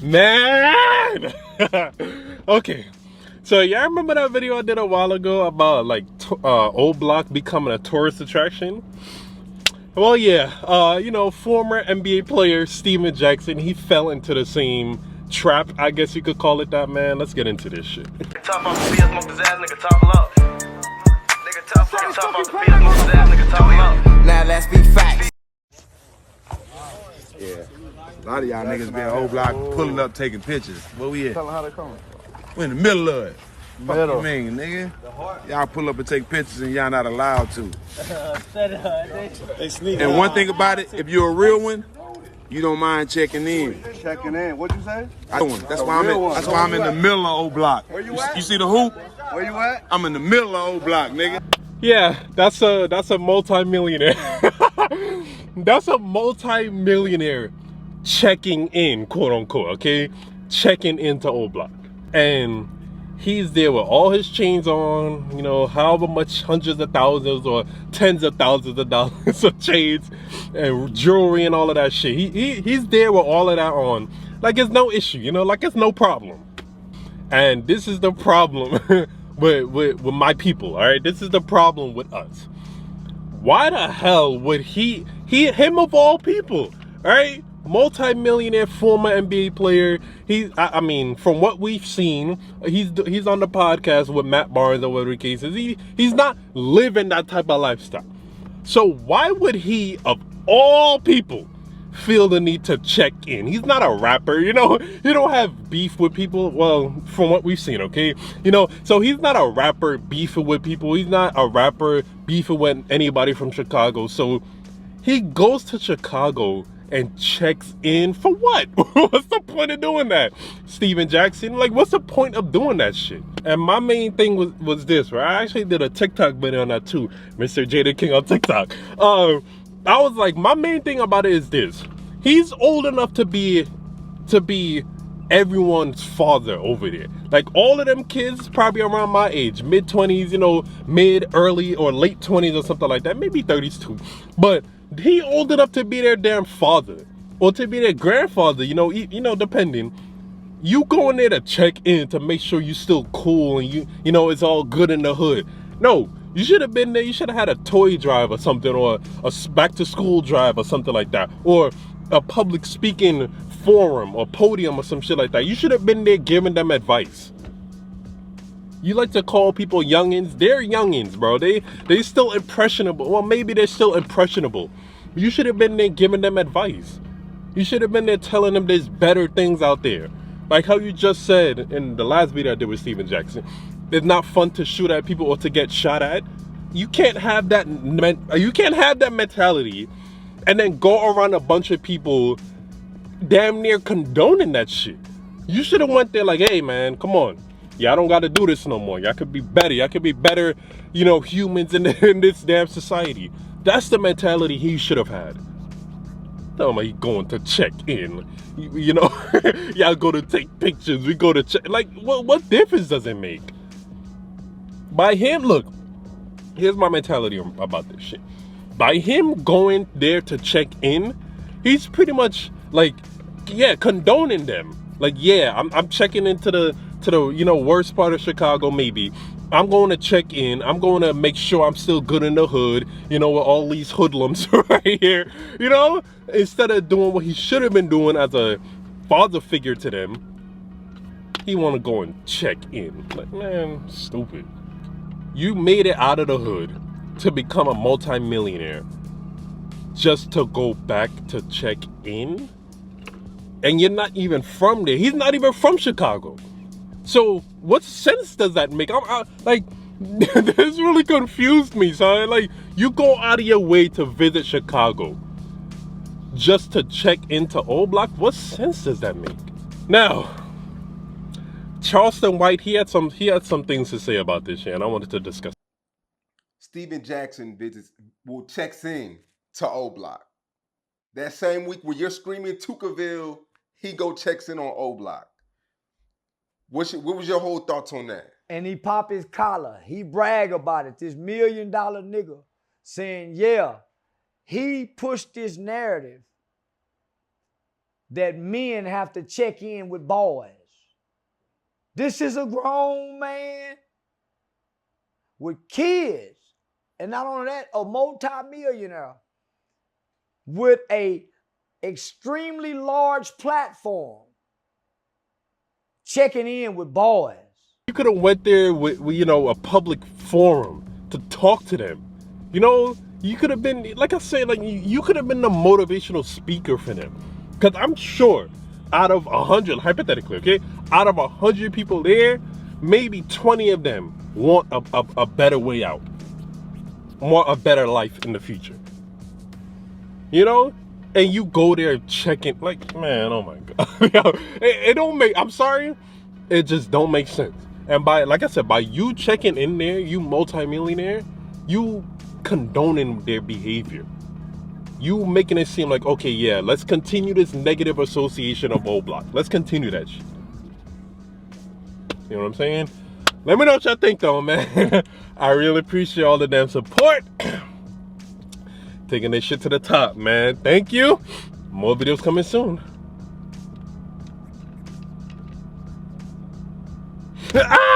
Man! Okay. So y'all remember that video I did a while ago about like O Block becoming a tourist attraction? Well, yeah, former NBA player Steven Jackson, he fell into the same trap, I guess you could call it that, man. Let's get into this shit. Top off the field, smoke his ass, nigga, top up. Nigga, top off the field, smoke his ass, nigga, top up. Now let's be facts. Yeah. A lot of y'all niggas be in O Block pulling up, taking pictures. Where we at? Tell them how they coming. We in the middle of it. Middle. Fuck you mean, nigga? Y'all pull up and take pictures and y'all not allowed to. They sneak. And one thing about it, if you're a real one, you don't mind checking in. Checking in. What'd you say? That's why I'm in the middle of O Block. Where you at? You see the hoop? Where you at? I'm in the middle of O Block, nigga. Yeah, that's a multi-millionaire. That's a multi-millionaire checking in, quote unquote, okay? Checking into O Block. And he's there with all his chains on, you know, however much hundreds of thousands or tens of thousands of dollars of chains and jewelry and all of that shit. He's there with all of that on. Like it's no issue, you know, like it's no problem. And this is the problem with my people, all right? This is the problem with us. Why the hell would him of all people, all right? Multi-millionaire former NBA player. I mean, from what we've seen, he's on the podcast with Matt Barnes or whatever the case is. He's not living that type of lifestyle. So why would he, of all people, feel the need to check in? He's not a rapper, you know. He don't have beef with people. Well, from what we've seen, okay, you know. So he's not a rapper beefing with people. He's not a rapper beefing with anybody from Chicago. So he goes to Chicago and checks in for what? What's the point of doing that, Steven Jackson? Like, what's the point of doing that shit? And my main thing was this, right? I actually did a TikTok video on that too, Mrjaytheking on TikTok. I was like, my main thing about it is this: he's old enough to be everyone's father over there. Like all of them kids probably around my age, mid-20s, you know, early or late 20s or something like that, maybe 30s too. But he old enough to be their damn father or to be their grandfather, you know, depending. You going there to check in to make sure you still cool and you know it's all good in the hood. No, you should have been there. You should have had a toy drive or something, or a back to school drive or something like that, or a public speaking forum or podium or some shit like that. You should have been there giving them advice. You like to call people youngins. They're youngins, bro. They still impressionable. Well, maybe they're still impressionable. You should have been there giving them advice. You should have been there telling them there's better things out there. Like how you just said in the last video I did with Steven Jackson. It's not fun to shoot at people or to get shot at. You can't have that mentality and then go around a bunch of people damn near condoning that shit. You should have went there like, hey man, come on. Y'all don't gotta do this no more. Y'all could be better. Y'all could be better, you know, humans in this damn society. That's the mentality he should have had. Tell him he going to check in. You know, y'all go to take pictures. We go to check. Like, what difference does it make? By him, look, here's my mentality about this shit. By him going there to check in, he's pretty much like, yeah, condoning them. Like, yeah, I'm checking into the you know, worst part of Chicago, maybe. I'm going to check in. I'm going to make sure I'm still good in the hood, you know, with all these hoodlums right here, you know, instead of doing what he should have been doing as a father figure to them. He want to go and check in. Like, man, stupid. You made it out of the hood to become a multi-millionaire just to go back to check in? And you're not even from there. He's not even from Chicago. So what sense does that make? Like, this really confused me, son. Like, you go out of your way to visit Chicago just to check into O Block? What sense does that make? Now, Charleston White, he had some things to say about this shit, and I wanted to discuss. Steven Jackson checks in to O Block. That same week when you're screaming Tucaville, he checks in on O Block. What was your whole thoughts on that? And he pop his collar. He brag about it. This $1 million nigga saying, yeah, he pushed this narrative that men have to check in with boys. This is a grown man with kids. And not only that, a multi-millionaire with a extremely large platform checking in with boys. You could have went there with, you know, a public forum to talk to them. You know, you could have been, like I said, like you could have been the motivational speaker for them. Because I'm sure out of 100, hypothetically, okay, out of 100 people there, maybe 20 of them want a better way out, want a better life in the future. You know? And you go there checking, like, man, oh my God. it don't make, I'm sorry, it just don't make sense. And by, like I said, by you checking in there, you multimillionaire, you condoning their behavior. You making it seem like, okay, yeah, let's continue this negative association of O Block. Let's continue that shit. You know what I'm saying? Let me know what y'all think though, man. I really appreciate all the damn support. Taking this shit to the top, man. Thank you. More videos coming soon. Ah!